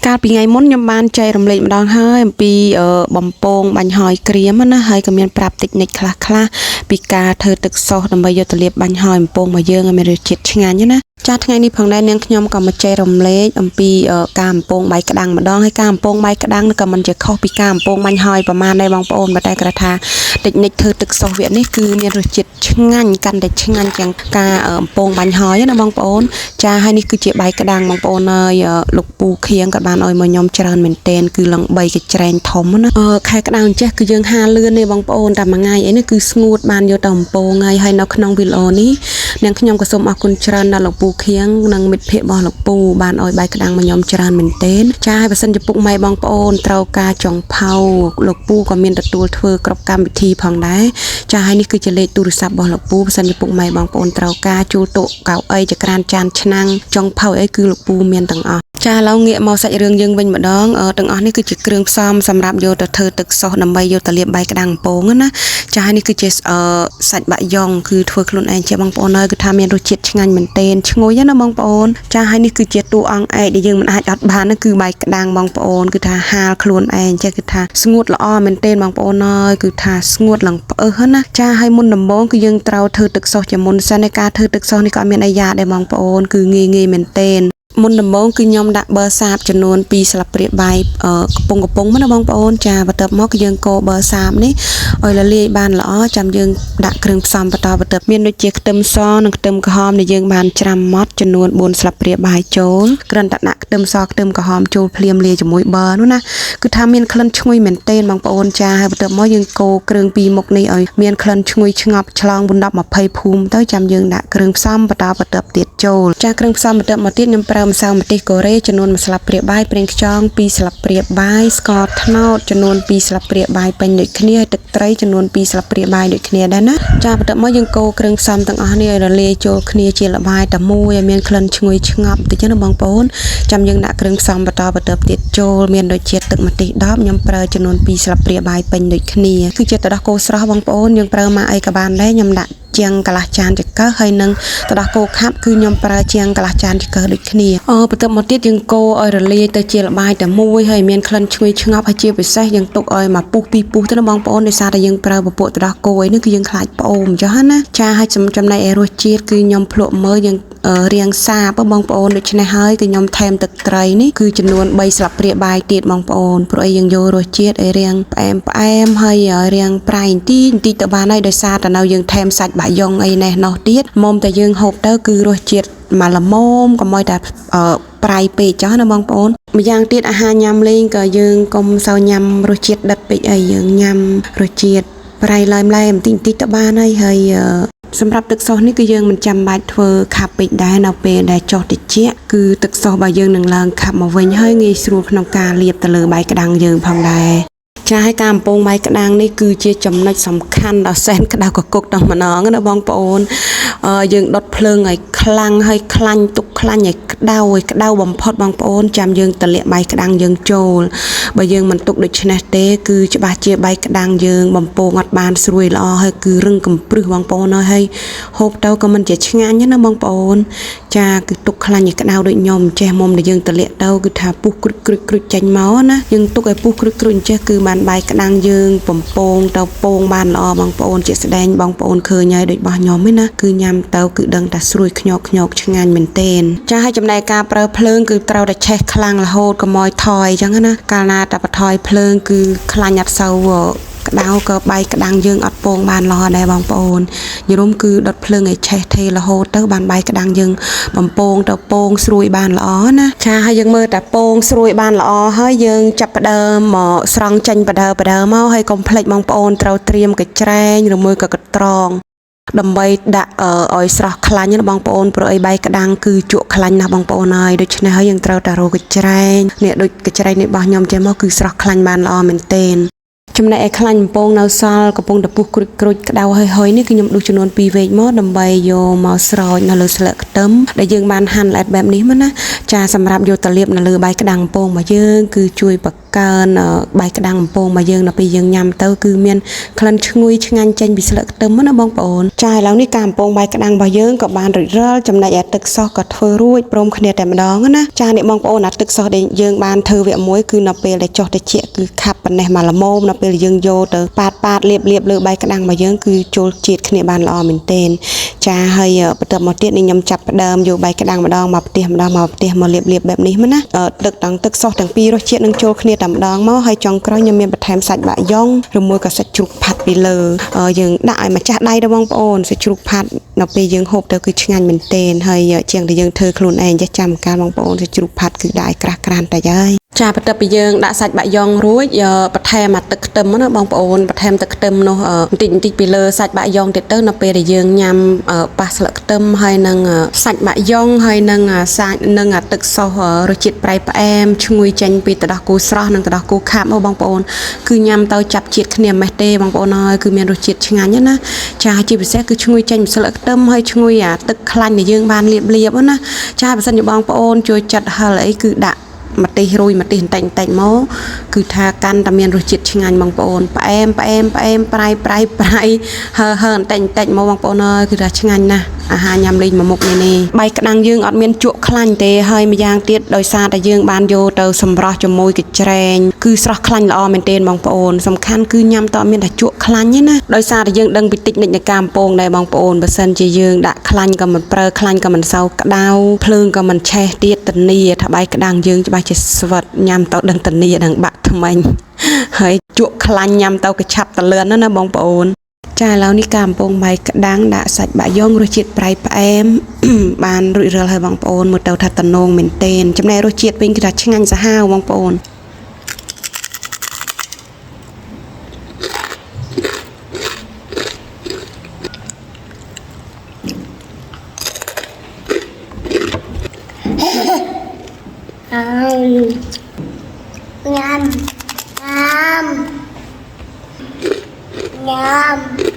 កាលពីថ្ងៃមុនខ្ញុំបានចែករំលែកម្ដងហើយអំពីបំពងបាញ់ហយក្រៀមណាហើយក៏មានប្រាប់តិចនិចខ្លះពីការធ្វើទឹកសោសដើម្បីយកទៅលាបបាញ់ហយបំពងមកយើងឲ្យមានរសជាតិឆ្ងាញ់ណាចាថ្ងៃនេះផងដែរនាងខ្ញុំក៏មកចែករំលែកអំពីការបំពងបាយក្តាំងម្ដងហើយការបំពងបាយក្តាំងក៏មិនជាខុសពីការបំពងបាញ់ហយប្រមាណដែរបងប្អូនតែគាត់ថាតិចនិចធ្វើទឹកសោសវានេះគឺមានរសជាតិឆ្ងាញ់កាន់តែឆ្ងាញ់ជាងការបំពងបាញ់ហយណាបងប្អូនចាហើយនេះគឺជាបាយក្តាំងបងប្អូនហើយលោកពូខៀងក៏បានឲ្យមកខ្ញុំច្រើនមែនទែនគឺឡើង3កញ្ច្រែងធំណាខែក្តៅអញ្ចេះគឺយើងហាលឿនទេបងប្អូនតែមួយថ្ងៃអីនេះគឺស្ងួតបានយកទៅបំពងហើយនៅក្នុងវីដេអូនេះនាងខ្ញុំក៏សូមអរគុណច្រើនដល់លោកពូខៀងនិងមិត្តភ័ក្តិរបស់លោកពូបានឲ្យបាយក្តាំងមកខ្ញុំច្រើនមែនទែនចាហើយបើសិនជាពុកម៉ែបងប្អូនត្រូវការចុងផៅលោកពូក៏មានទទួលធ្វើគ្រប់កម្មវិធីផងដែរចាហើយនេះគឺជាលេខទូរស័ព្ទរបស់លោកពូបើសិនជាពុកម៉ែបងប្អូនត្រូវការជួលតុកៅអីចក្រានចានឆ្នាំងចុងផៅអីគឺលោកពូមានទាំងអស់ចាឥឡូវងាកមកសាច់រឿងយើងវិញម្ដងទាំងអស់នេះគឺជាគ្រឿងផ្សំសម្រាប់យកទៅធ្វើទឹកសោសដើម្បីយកទៅលាបបាយក្តាំងបំពងណាចាហើយនេះគឺជាសាច់បាក់យ៉ុងគឺធ្វើខ្លួនឯងជាបងប្អូនហើយគឺថាមានរសជាតិឆ្ងាញ់មែនទែនឈ្ងុយណាបងប្អូនចាហើយនេះគឺជាតួអង្គឯកដែលយើងមិនអាចអត់បានគឺបាយក្តាំងបងប្អូនគឺថាហាលខ្លួនឯងចេះគឺថាស្ងួតល្អមែនទែនបងប្អូនហើយគឺថាស្ងួតឡើងផ្អឹសណាចាហើយមុនដំបូងគឺយើងត្រូវធ្វើទឹកសោសជាមុនសិននៃការធ្វើទឹកសោសនេះក៏មានអាយ៉ាដែរបងប្អូនគឺងាយមែនទែនមុនដំបូងគឺខ្ញុំដាក់ប៊ឺសាបចំនួន2ស្លាបព្រាបាយកំប៉ុងណាបងប្អូនចាបន្ទាប់មកគឺយើងកូរប៊ឺសាបនេះឲ្យរលាយបានល្អចាំយើងដាក់គ្រឿងផ្សំបន្តបន្ទាប់មានដូចជាខ្ទឹមសនិងខ្ទឹមក្រហមដែលយើងបានច្រាំម៉ត់ចំនួន4ស្លាបព្រាបាយចូលគ្រាន់តែដាក់ខ្ទឹមសខ្ទឹមក្រហមចូលភ្លាមលាយជាមួយប៊ឺនោះណាគឺថាមានក្លិនឈ្ងុយមែនទែនបងប្អូនចាហើយបន្ទាប់មកយើងកូរគ្រឿងពីរមុខនេះឲ្យមានក្លិនឈ្ងុយឆ្ងប់ឆ្លង10 20ភូមិទៅចាំយើងដាក់គ្រឿងផ្សំបន្តបន្ទាប់ទៀតចូលចាគ្រឿងផ្សំបន្ទាប់មកទៀតខ្ញុំប្រើម្សៅម្ទេសកូរ៉េចំនួន1ស្លាបព្រាបាយប្រេងខ្យង2ស្លាបព្រាបាយស្ករត្នោតចំនួន2ស្លាបព្រាបាយពេញដូចគ្នាហើយទឹកត្រីចំនួន2ស្លាបព្រាបាយដូចគ្នាដែរណាចាបន្ទាប់មកយើងកូរគ្រឿងផ្សំទាំងអស់នេះឲ្យរលាយចូលគ្នាជាល្បាយតែមួយឲ្យមានក្លិនឈ្ងុយឆ្ងប់តិចណាបងប្អូនចាំយើងដាក់គ្រឿងផ្សំបន្តបន្ទាប់ទៀតចូលមានដូចជាទឹកម្ទេស10ខ្ញុំប្រើចំនួន2ស្លាបព្រាបាយពេញដូចគ្នាគឺជាទឹកដោះគោស្រស់បងប្អូនយើងប្រើមកអីក៏បានដែរខ្ញុំដាក់ជាងកន្លះចានចង្កឹះហើយនឹងទឹកដោះគោខាប់គឺខ្ញុំប្រើជាងកន្លះចានចង្កឹះដូចគ្នាបន្ទាប់មកទៀតយើងកូរឲ្យរលាយទៅជាល្បាយតែមួយហើយមានក្លិនឈ្ងុយឆ្ងប់ហើយជាពិសេសយើងទុកឲ្យមកពុះពីពុះទៅបងប្អូនដោយសារតែយើងប្រើពពួកទឹកដោះគោឯនេះគឺយើងខ្លាចផ្អូមអញ្ចឹងណាចាហើយចំណែកឯរសជាតិគឺខ្ញុំភ្លក់មើលយើងរៀងសាបបងប្អូនដូច្នេះហើយគឺខ្ញុំថែមទឹកត្រីនេះគឺចំនួន3ស្លាបព្រាបាយទៀតបងប្អូនព្រោះអីយើងយករសជាតិឲ្យរៀងផ្អែមហើយរៀងប្រៃបន្តិចទៅបានហើយដោយសារតែនៅយើងថែមសាច់បាក់យ៉ុងអីនេះនោះទៀតមុំតែយើងហូបទៅគឺរសជាតិមកល្មមកុំឲ្យតែប្រៃពេកចោះណាបងប្អូនម្យ៉ាងទៀតអាហារញ៉ាំលេងក៏យើងកុំសូវញ៉ាំរសជាតិដិតពេកអីយើងញ៉ាំរសជាតិប្រៃឡែមបន្តិចទៅបានហើយសម្រាប់ទឹកសោសនេះគឺយើងមិនចាំបាច់ធ្វើខាប់ពេកដែរនៅពេលដែលចុះតិចគឺទឹកសោសរបស់យើងនឹងឡើងខាប់មកវិញហើយងាយស្រួលក្នុងការលាបទៅលើបាយក្តាំងយើងផងដែរចាឲ្យការបំពងបាយក្តាំងនេះគឺជាចំណុចសំខាន់ដល់សែនក្តៅកគុកដល់ម្ដងណាបងប្អូនយើងដុតភ្លើងឲ្យខ្លាំងហើយខ្លាញ់ទុកខ្លាញ់ឲ្យក្តៅបំផុតបងប្អូនចាំយើងតម្លាក់បាយក្តាំងយើងចូលបើយើងមិនទុកដូច្នេះទេគឺច្បាស់ជាបាយក្តាំងយើងបំពងអត់បានស្រួយល្អហើយគឺរឹងកំព្រឹសបងប្អូនហើយហូបទៅក៏មិនជាឆ្ងាញ់ណាបងប្អូនចាគឺទុកខ្លាញ់ឲ្យក្តៅដូចខ្ញុំចេះមុំដែលយើងតម្លាក់ទៅគឺថាពុះគ្រុចចេញមកណាយើងទុកឲ្យពុះគ្រុចអញ្ចេះគឺបានបាយក្តាំងយើងបំពងទៅពងបានល្អបងប្អូនជាស្ដែងបងប្អូនឃើញហើយដូចរបស់ខ្ញុំឯណាគឺញ៉ាំទៅគឺដឹងតែស្រួយខ្ញោកឆ្ងាញ់មែនទែនចាឲ្យចំណែកការប្រើភ្លើងគឺត្រូវតែឆេះខ្លាំងរហូតកុំឲ្យថយអញ្ចឹងណាកាលណាតែបន្ថយភ្លើងគឺខ្លាញ់អត់សូវក្តៅក៏បាយក្តាំងយើងអត់ពងបានល្អដែរបងប្អូនយរុំគឺដុតភ្លើងឲ្យឆេះថេរហូតទៅបានបាយក្តាំងយើងបំពងទៅពងស្រួយបានល្អណាចាហើយយើងមើលតែពងស្រួយបានល្អហើយយើងចាប់ផ្ដើមមកស្រង់ចេញបដើមកហើយកុំភ្លេចបងប្អូនត្រូវត្រៀមកញ្ច្រែងឬមួយក៏កត្រងដើម្បីដាក់ឲ្យស្រស់ខ្លាញ់ណាបងប្អូនព្រោះអីបាយក្តាំងគឺជក់ខ្លាញ់ណាស់បងប្អូនហើយដូច្នេះហើយយើងត្រូវតែរកកញ្ច្រែងនេះដូចកញ្ច្រែងនេះរបស់ខ្ញុំចេះមកគឺស្រស់ខ្លាញ់បានល្អមែនទែនចំណែកឯខ្លាញ់បំពងនៅសល់កំពុងតែពុះគ្រុចក្តៅហើយនេះគឺខ្ញុំដួសចំនួន2វែកមកដើម្បីយកមកស្រោចនៅលើស្លឹកខ្ទឹមដែលយើងបានហាន់ល្អិតបែបនេះមកណាចាសម្រាប់យកទៅលាបនៅលើបាយក្តាំងបំពងរបស់យើងគឺជួយបង្ កើបាយក្តាំងបំពងមកយើងដល់ពេលយើងញ៉ាំទៅគឺមានក្លិនឈ្ងុយឆ្ងាញ់ចេញពីស្លឹកខ្ទឹមណាបងប្អូនចាឥឡូវនេះការបំពងបាយក្តាំងរបស់យើងក៏បានរួចរាល់ចំណែកឯទឹកសោះក៏ធ្វើរួចព្រមគ្នាតែម្ដងណាចានេះបងប្អូនអាទឹកសោះដែលយើងបានធ្វើវគ្គ1គឺនៅពេលដែលចុះត្រជាក់គឺខាប់ប៉ណ្ណេះមកល្មមនៅពេលយើងយកទៅប៉ាតលាបលើបាយក្តាំងរបស់យើងគឺចូលជាតិគ្នាបានល្អមែនទែនចាហើយបន្ទាប់មកទៀតនេះខ្ញុំចាប់ផ្ដើមយកបាយក្តាំងម្ដងមកផ្ទះម្ដងមកផ្ទះមកលាបបែបនេះណាទឹកសោះទាំងពីររសជាតិនឹងចូលគ្នាតែម្ដងមកហើយចុងក្រោយខ្ញុំមានបន្ថែមសាច់បាក់យ៉ុងឬមួយក៏សាច់ជ្រូកផាត់ពីលើយើងដាក់ឲ្យម្ចាស់ដៃដល់បងប្អូនសាច់ជ្រូកផាត់នៅពេលយើងហូបទៅគឺឆ្ងាញ់មែនទែនហើយជាងដែលយើងធ្វើខ្លួនឯងចេះចាំកាលបងប្អូនសាច់ជ្រូកផាត់គឺដាក់ឲ្យក្រាស់ក្រានតែហើយចាបន្ទាប់ពីយើងដាក់សាច់បាក់យ៉ុងរួចបន្ថែមទឹកខ្ទឹមណាបងប្អូនបន្ថែមទឹកខ្ទឹមនោះបន្តិចពីលើសាច់បាក់យ៉ុងទៀតទៅនៅពេលដែលយើងញ៉ាំប៉ះស្លឹកខ្ទឹមហើយនឹងសាច់បាក់យ៉ុងហើយនឹងសាច់នឹងទឹកសោសរសជាតិប្រៃផ្អែមឈ្ងុយចេញពីទឹកដោះគោស្រស់និងទឹកដោះគោខាប់បងប្អូនគឺញ៉ាំទៅចាប់ជាតិគ្នាមិនទេបងប្អូនហើយគឺមានរសជាតិឆ្ងាញ់ណាចាជាពិសេសគឺឈ្ងុយចេញពីស្លឹកខ្ទឹមហើយឈ្ងុយទឹកខ្លាញ់ដែលយើងបានលាបណាចាបើសិនជាបងប្អូនជួយចាត់ហិលអីគឺដាក់ម្ទេសរួយម្ទេសបន្តិចមកគឺថាកាន់តែមានរសជាតិឆ្ងាញ់បងប្អូនផ្អែមប្រៃហើបន្តិចមកបងប្អូនអើយគឺថាឆ្ងាញ់ណាស់អាហារញ៉ាំលេងមួយមុខនេះបាយក្តាំងយើងអត់មានជក់ខ្លាញ់ទេហើយម្យ៉ាងទៀតដោយសារតែយើងបានយកទៅសម្រស់ជាមួយកញ្ច្រែងគឺស្រស់ខ្លាញ់ល្អមែនទែនបងប្អូនសំខាន់គឺញ៉ាំតើអត់មានតែជក់ខ្លាញ់ទេណាដោយសារតែយើងដឹងពីតិចនិចនៃការបំពងដែរបងប្អូនបើសិនជាយើងដាក់ខ្លាញ់ក៏មិនប្រើខ្លាញ់ក៏មិនសូវក្តៅភ្លើងក៏មិនឆេះទៀតធានាថាបាយក្តាំងយើងច្បាស់ជាស្វិតញ៉ាំទៅដឹងធានានឹងបាក់ថ្មិញហើយជក់ខ្លាញ់ញ៉ាំទៅក៏ឆាប់តលឿនណាបងប្អូនចាឥឡូវនេះការបំពងបាយក្តាំងដាក់សាច់បាក់យ៉ុងរសជាតិប្រៃផ្អែមបានរួចរាល់ហើយបងប្អូនមើលទៅថាតំណងមែនទែនចំណែករសជាតិវិញគឺថាឆ្ងាញ់សាហាវបងប្អូនញ៉ាំ